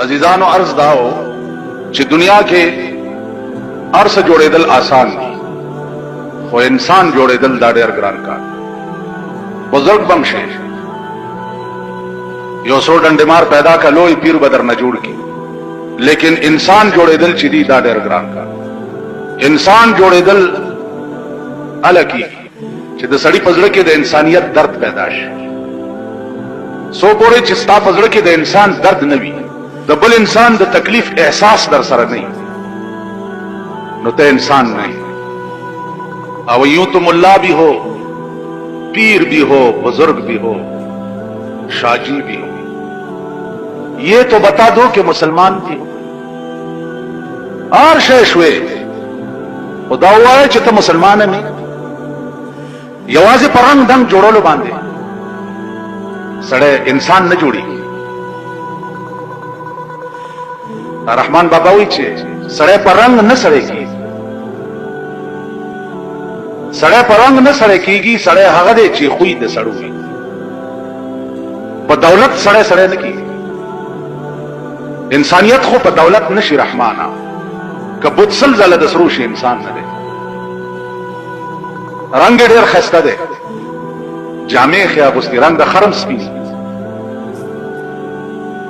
अजीजानो अर्ज दाओ कि दुनिया के अर्स जोड़ेदल आसान हो इंसान जोड़ेदल दाडेर ग्रान का बुजुर्ग बमशे यो सो डंडेमार पैदा का लो पीर बदर न जोड़ की लेकिन इंसान जोड़ेदल चिदी दाडेर ग्रान का इंसान जोड़ेदल अलग ही चिद सड़ी पजड़ के द इंसानियत दर्द पैदाश सो पोरे चिस्ता पजड़ के द इंसान दर्द नवी दबल इंसान द तकलीफ एहसास दर सर नहीं नुते इंसान नहीं अब यूं तो मुल्ला भी हो पीर भी हो बुजुर्ग भी हो शाजी भी हो ये तो बता दो कि मुसलमान भी हो और शेष हुए खुदा हुआ है चित मुसलमान है नहीं यवाजे परंग दंग जोड़ो लो बांधे सड़े इंसान न जोड़ी रहमान बाबा हुई छे सड़े परंग न सड़ेगी सड़े परंग न सड़ेगी सड़े हगदे ची हुई दे सड़ूगी बदौलत सड़े सड़े न की इंसानियत को बदौलत नशी रहमाना कबुत्सल जल दसरूशी इंसान न दे रंग ढेर खस्ता दे जामे खियाब उसकी रंग खरम स्पीन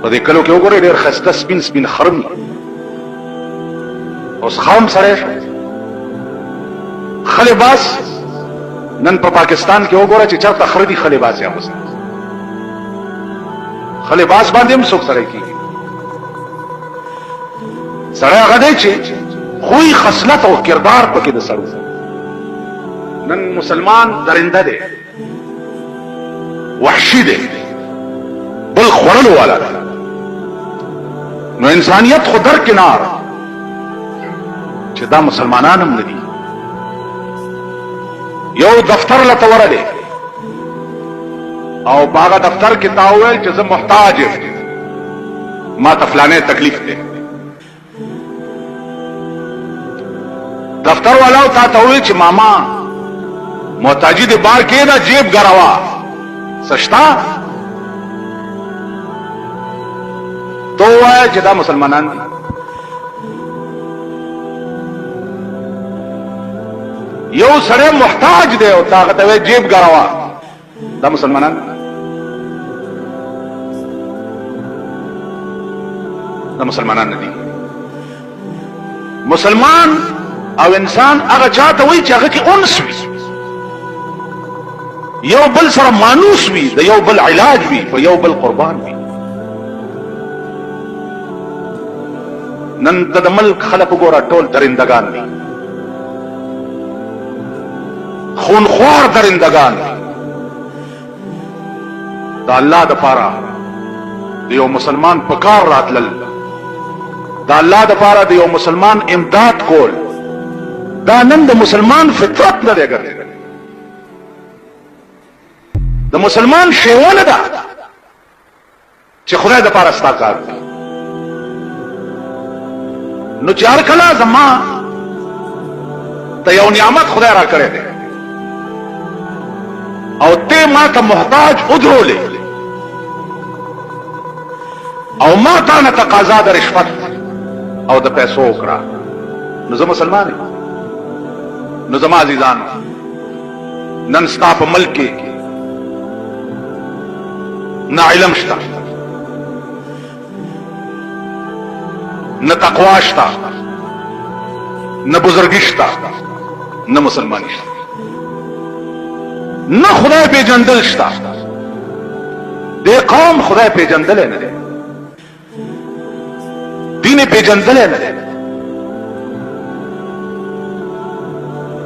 तो कलो के गोरे ढेर खस्ता स्पिन स्पिन खरम उस खरम सड़े खलेबास नन पर पाकिस्तान के गोरा चिचर तखरदी खलेबास या मुझे खलेबास बांधे में सुख सड़े की सड़े गदे चे हुई खसलत और किरदार पके द सड़ू नन मुसलमान दरिंदा दे वहशी दे बल खुरल वाला दे नो इंसानियत को दर किनार चिदा मुसलमानान नदी यो दफ्तर लतवर दे और बागा दफ्तर के तावे जज मोहताज मा तफलाने तकलीफ दे दफ्तर वाला था तो मामा मोहताजी दे बार के ना जेब गरावा सस्ता तो है जिदा मुसलमानान यो सड़े मोहताज दे ताकत है जेब गरावा दा मुसलमानान दा मुसलमानान नदी मुसलमान अब इंसान अगर चाहता वही चाहे कि उन्स भी यो बल सर मानूस भी यो बल इलाज भी यो बल कुर्बान भी नन तदमल खलक गोरा टोल दरिंदगान भी खूनख्वार दरिंदगान भी दा अल्लाह द पारा दियो मुसलमान पकार रात लल दा अल्लाह द पारा दियो मुसलमान इमदाद कोल दा नंद मुसलमान फितरत न देगा द मुसलमान शेवन दा चे खुदा द पारा स्ताकार नु चार कला जमा तो यौ नियामत खुदा रा करे दे और ते माता मोहताज उधरो ले और माता न तकाजा द रिश्वत और द पैसों करा नुजम मुसलमान है नुजमा अजीजान नन स्ताप मल्क के न इलम शता न तकवाशता न बुजुर्गिश्ता न मुसलमानिश्ता न खुदा पे जंदलश्ता दे कौम खुदा पे जंदल है न दे दीन पे जंदल है न दे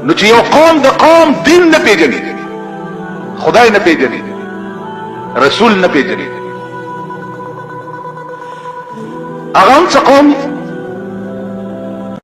नुचियो कौम द कौम दिन न पेजनी खुदाई न पेजनी रसूल न पेजनी अगम से कौम